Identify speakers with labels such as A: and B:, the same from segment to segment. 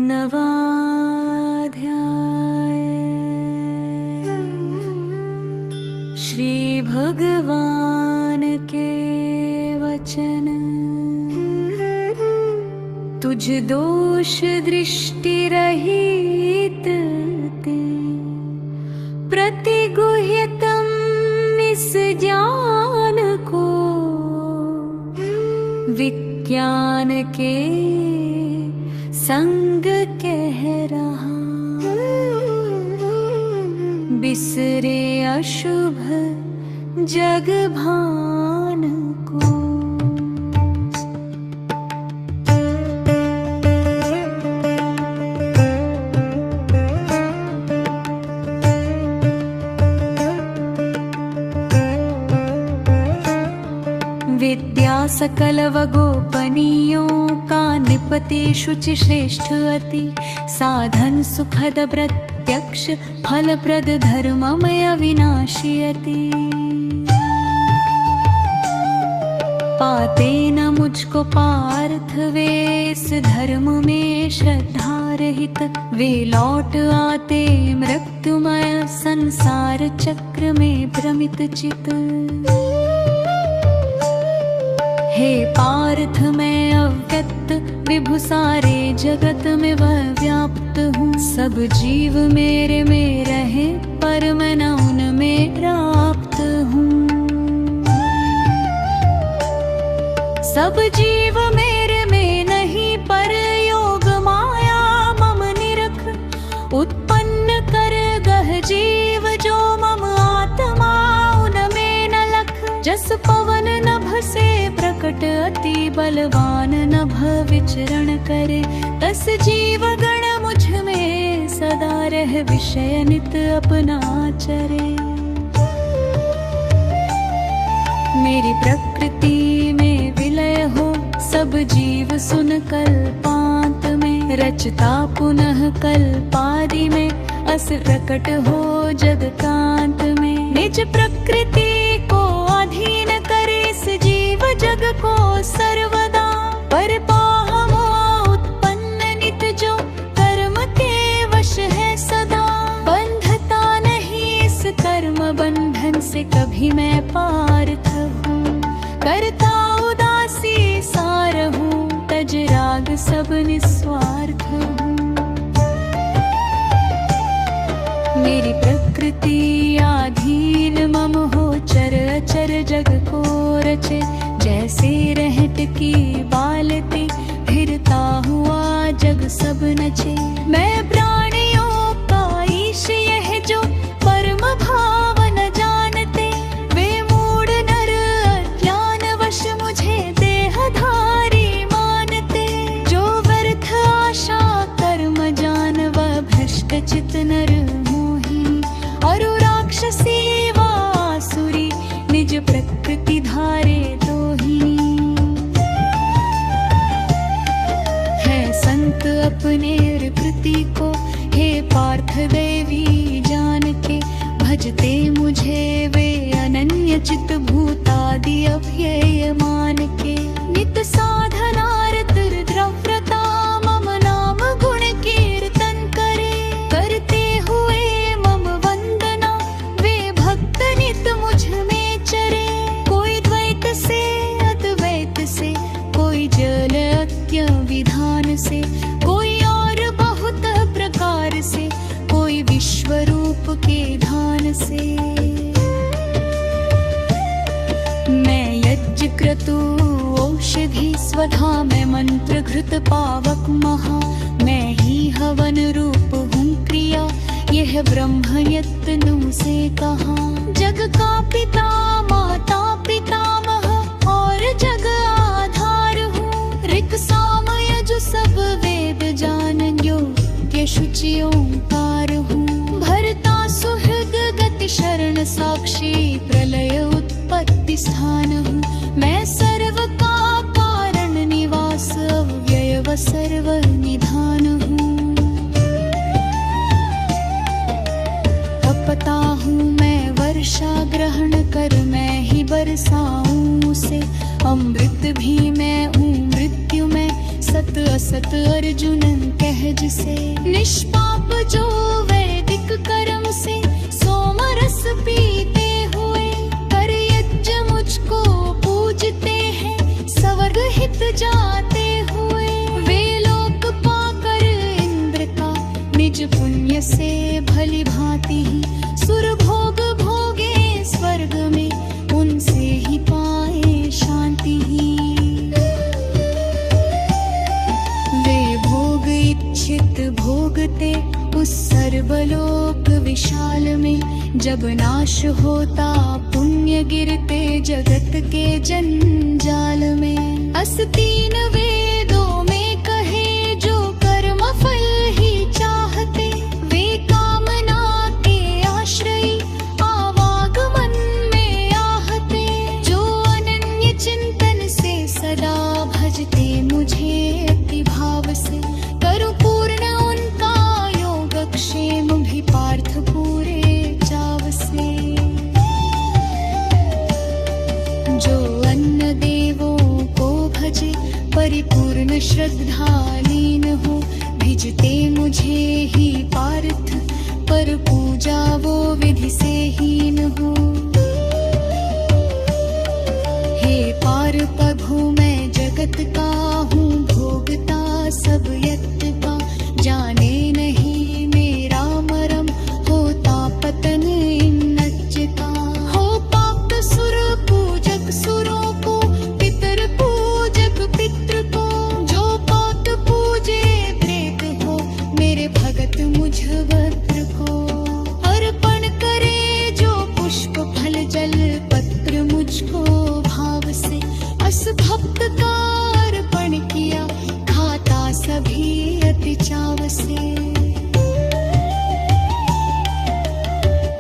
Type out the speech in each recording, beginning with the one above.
A: नवाध्याय। श्री भगवान के वचन। तुझ दोष दृष्टि रहित ते प्रतिगुह्यतम इस ज्ञान को विज्ञान के संग कह रहा। बिसरे अशुभ जग भान को। विद्या सकल गोपनीयों का निपति शुचि श्रेष्ठ अति। साधन सुखद प्रत्यक्ष फलप्रद धर्ममय विनाशी अति। पाते न मुझको पार्थ वे इस धर्म में श्रद्धा रहित। वे लौट आते मृत्युमय संसार चक्र में भ्रमित चित। हे पार्थ मैं अव्यक्त विभु सारे जगत में वह व्याप्त हूँ। सब जीव मेरे में रहे पर मैं न उनमें प्राप्त हूँ। सब जीव मेरे में नहीं पर योग माया मम निरख। उत्पन्न कर गह जीव जो मम आत्मा उनमें न लख। जस पवन नभ से प्रकट अति बलवान नभ विचरण करे। तस जीव गण मुझ में सदा रह विषय नित अपना चरे। मेरी प्रकृति में विलय हो सब जीव सुन कल्पांत में। रचता पुनः कल्पादि में अस प्रकट हो जगतांत में। निज प्रकृति को अधीन करे इस जीव जग को सर्वदा। पर पाहम उत्पन्न नित जो कर्म के वश है सदा। बंधता नहीं इस कर्म बंधन से कभी मैं पार्थ हूँ। करता उदासी सार हूँ तज राग सब निस्वार्थ हूँ। मेरी प्रकृति आधीन मम हो चर अचर जग को रचे। जैसे रहट की बालती फिरता हुआ जग सब नचे। मैं प्राणियों का ईश यह जो परम भाव न जानते। वे मूढ़ नर अज्ञान वश मुझे देहधारी मानते। जो व्यर्थ आशा कर्म जान वह भ्रष्ट चित नर मोही। और राक्षसी वासुरी निज प्रकृति धारे अपने प्रकृति को। हे पार्थ देवी जान के भजते मुझे वे अनन्य चित भूतादि अव्यय मान के। नित साधनारत द्रव्रता मम नाम गुण कीर्तन करे। करते हुए मम वंदना वे भक्त नित मुझ में चरे। कोई द्वैत से अद्वैत से कोई जल अज्ञ विधान से। कोई और बहुत प्रकार से कोई विश्व रूप के ध्यान से। मैं यज्ञ क्रतु औषधि स्वधा में मंत्र घृत पावक महा। मैं ही हवन रूप हूँ क्रिया यह ब्रह्म यत्नु से कहा। जग का पिता माता पितामह और जग आधार हूँ। ऋक साम यजु सब वेद जान योग्य शुचि ओंकार हूँ। भरता सुहृद गति शरण साक्षी प्रलय उत्पत्ति स्थान हूँ। मैं सर्व का कारण निवास अव्यय व सर्व निधान हूँ। तपता हूँ मैं वर्षा ग्रहण कर मैं ही बरसाऊं उसे। अमृत भी मैं हूँ मृत्यु में सत सत अर्जुन कहज से। निष्पाप जो वैदिक कर्म से सोमरस पीते हुए, कर यज्ञ मुझको पूजते हैं स्वर्ग हित जाते हुए। वे लोक पाकर इंद्र का निज पुण्य से भली भांति ही सुर भोग भोगे स्वर्ग में, उनसे ही पाए शांति ही। वे भोग इच्छित भोगते उस सर्वलोक विशाल में, जब नाश होता पुण्य गिरते जगत के जंजाल में। अस तीन वेदों में कहे जो कर्म फल ही चाहते, वे कामना के आश्रयी आवागमन में आहते। जो अनन्य चिंतन से सदा भजते मुझे अति भाव से, करूं पूर्ण उनका योगक्षेम भी पार्थ पूरे चाव से। जो अन्न देवों को भजे परिपूर्ण श्रद्धालीन हो, भिजते मुझे ही पार्थ पर पूजा वो विधि से हीन हो। हे पार प्रभु मैं जगत का हूँ भोगता सब यत्न का, जाने नहीं मेरा मरम होता पतन इन नच का। हो पाप सुर पूजक सुरों को, पितर पूजक पितृ को, जो पात पूजे प्रेत हो मेरे भगत मुझ वक्र को। अर्पण करे जो पुष्प फल जल पत्र मुझको भाव से, अस भक्त का अर्पण किया खाता सभी अति चाव से।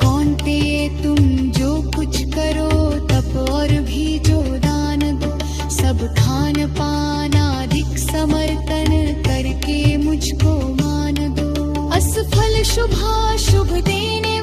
A: कौनते तुम जो कुछ करो तप और भी जो दान दो, सब खान पान अधिक समर्पण करके मुझको मान दो। अस फल शुभाशुभ देने